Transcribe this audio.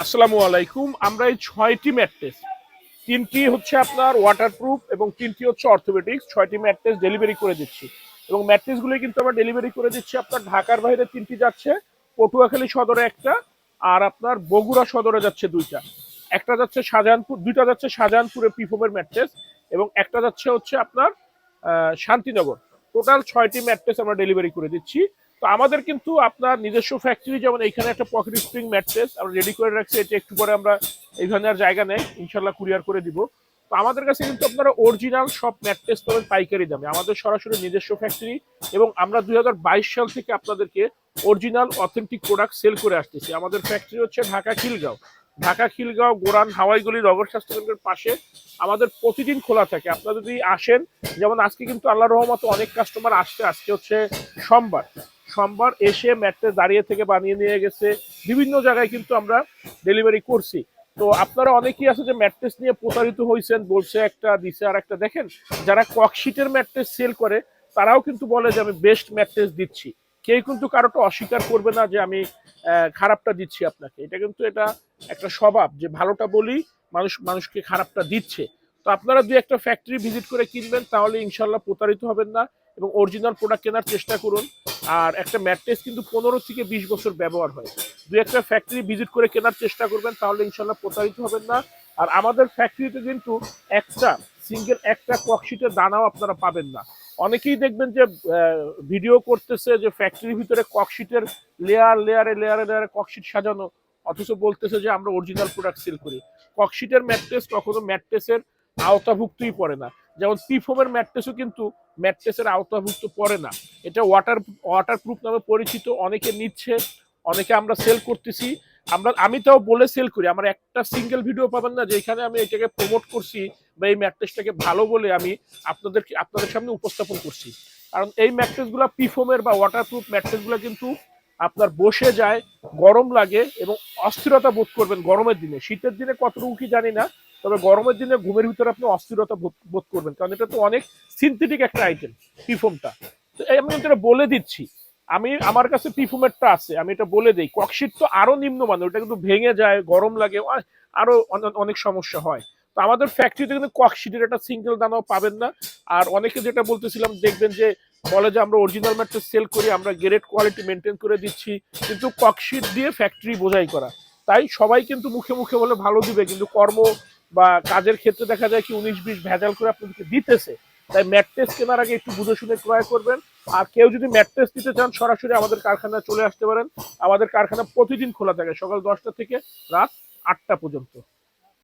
আসসালামু আলাইকুম। আমরা এই ৬টি ম্যাট্রেস, ৩টি হচ্ছে আপনার ওয়াটারপ্রুফ এবং ৩টি হচ্ছে অর্থোপেডিক্স, ৬টি ম্যাট্রেস ডেলিভারি করে দিচ্ছি। এবং ম্যাট্রেসগুলো কিন্তু আমরা ডেলিভারি করে দিচ্ছি আপনার ঢাকার বাইরে ৩টি যাচ্ছে, পটুয়াখালী সদরে একটা, আর আপনার বগুড়া সদরে যাচ্ছে ২টা। একটা যাচ্ছে শাহজাহানপুর, ২টা যাচ্ছে শাহজাহানপুরে পিফোমের ম্যাট্রেস এবং একটা যাচ্ছে হচ্ছে আপনার শান্তিনগর। টোটাল ৬টি ম্যাট্রেস আমরা ডেলিভারি করে দিচ্ছি। তো আমাদের কিন্তু আপনার নিজস্ব ফ্যাক্টরি, যেমন এখানে একটা পকেট স্প্রিং ম্যাট্রেস আমরা রেডি করে রাখছি, এটা একটু পরে আমরা এইখানে আর জায়গা নেই, ইনশাল্লাহ কুরিয়ার করে দিব। তো আমাদের কাছে কিন্তু আপনারা অরিজিনাল সব ম্যাট্রেস পাবেন পাইকারি দামে, আমাদের সরাসরি নিজস্ব ফ্যাক্টরি। এবং আমরা ২০২২ সাল থেকে আপনাদেরকে অরিজিনাল অথেন্টিক প্রোডাক্ট সেল করে আসতেছি। আমাদের ফ্যাক্টরি হচ্ছে ঢাকা খিলগাঁও গোরান হাওয়াইগুলি নগর স্বাস্থ্য কেন্দ্রের পাশে। আমাদের প্রতিদিন খোলা থাকে, আপনারা যদি আসেন, যেমন আজকে কিন্তু আল্লাহ রহমত অনেক কাস্টমার আসছে। আজকে হচ্ছে সোমবার এসে ম্যাট্রেস দাঁড়িয়ে থেকে বানিয়ে নিয়ে গেছে, বিভিন্ন জায়গায় কিন্তু আমরা ডেলিভারি করছি। তো আপনারা অনেকেই আছে যে ম্যাট্রেস নিয়ে প্রতারিত হয়েছেন, বলছে একটা দিছে আর একটা। দেখেন, যারা ককশিটের ম্যাট্রেস সেল করে তারাও কিন্তু বলে যে আমি বেস্ট ম্যাট্রেস দিচ্ছি। কেউ কিন্তু কারোটা অস্বীকার করবে না যে আমি খারাপটা দিচ্ছি আপনাকে। এটা একটা স্বভাব যে ভালোটা বলি, মানুষকে খারাপটা দিচ্ছে। তো আপনারা দুই একটা ফ্যাক্টরি ভিজিট করে কিনবেন, তাহলে ইনশাল্লাহ প্রতারিত হবেন না এবং অরিজিনাল প্রোডাক্ট কেনার চেষ্টা করুন। আর একটা ম্যাট্রেস কিন্তু ১৫ থেকে ২০ বছর ব্যবহার হয়। দুই একটা ফ্যাক্টরি ভিজিট করে কেনার চেষ্টা করবেন, তাহলে ইনশাল্লাহ প্রতারিত হবেন না। আর আমাদের ফ্যাক্টরিতে কিন্তু একটা ককশিটের দানাও আপনারা পাবেন না। অনেকেই দেখবেন যে ভিডিও করতেছে যে ফ্যাক্টরির ভিতরে ককশিটের লেয়ারে ককশিট সাজানো, অথচ বলতেছে যে আমরা অরিজিনাল প্রোডাক্ট সেল করি। ককশিটের ম্যাট্রেস কখনো ম্যাট্রেসের আওতাভুক্তই পড়ে না। যেমন পিফোমের ম্যাট্রেসও কিন্তু ম্যাট্রেসের আওতাভুক্ত পড়ে না। এটা ওয়াটারপ্রুফ নামে পরিচিত, অনেকে নিচ্ছে, অনেকে আমরা সেল করতেছি। আমি তাও বলে সেল করি, আমার একটা সিঙ্গেল ভিডিও পাবেন না যেখানে আমি এটাকে প্রমোট করছি বা এই ম্যাট্রেসটাকে ভালো বলে আমি আপনাদের সামনে উপস্থাপন করছি। কারণ এই ম্যাট্রেসগুলো পিফোমের বা ওয়াটারপ্রুফ ম্যাট্রেসগুলো কিন্তু আপনার বসে যায়, গরম লাগে এবং অস্থিরতা বোধ করবেন গরমের দিনে। শীতের দিনে কতটুকু কি জানি না, তবে গরমের দিনে ঘুমের ভিতরে আপনি অস্থিরতা বোধ করবেন, কারণ এটা তো অনেক সিনথেটিক একটা আইটেম পিফোমটা। তো আমি এটা বলে দিচ্ছি, আমার কাছে পিফোমেরটা আছে, আমি এটা বলে দিই। ককশিট তো আরো নিম্নমানের, ওটা কিন্তু ভেঙে যায়, গরম লাগে, আরো অনেক সমস্যা হয়। তো আমাদের ফ্যাক্টরিতে কিন্তু ককশিটের একটা সিঙ্গেল দানাও পাবেন না। আর অনেকে যেটা বলতেছিলাম, দেখবেন যে বলে যে আমরা অরিজিনাল ম্যাট্রেস সেল করি, আমরা গ্রেড কোয়ালিটি মেনটেন করে দিচ্ছি, কিন্তু ককশিট দিয়ে ফ্যাক্টরি বোঝাই করা। তাই সবাই কিন্তু মুখে মুখে বলে ভালো দিবে, কিন্তু কর্ম বা কাজের ক্ষেত্রে দেখা যায় কি ১৯-২০ ভেজাল করে আপনাদেরকে দিতেছে। তাই ম্যাট্রেস কেনার আগে একটু বুঝে শুনে ক্রয় করবেন। আর কেউ যদি ম্যাট্রেস নিতে চান, সরাসরি আমাদের কারখানায় চলে আসতে পারেন। আমাদের কারখানা প্রতিদিন খোলা থাকে, সকাল ১০টা থেকে রাত ৮টা পর্যন্ত।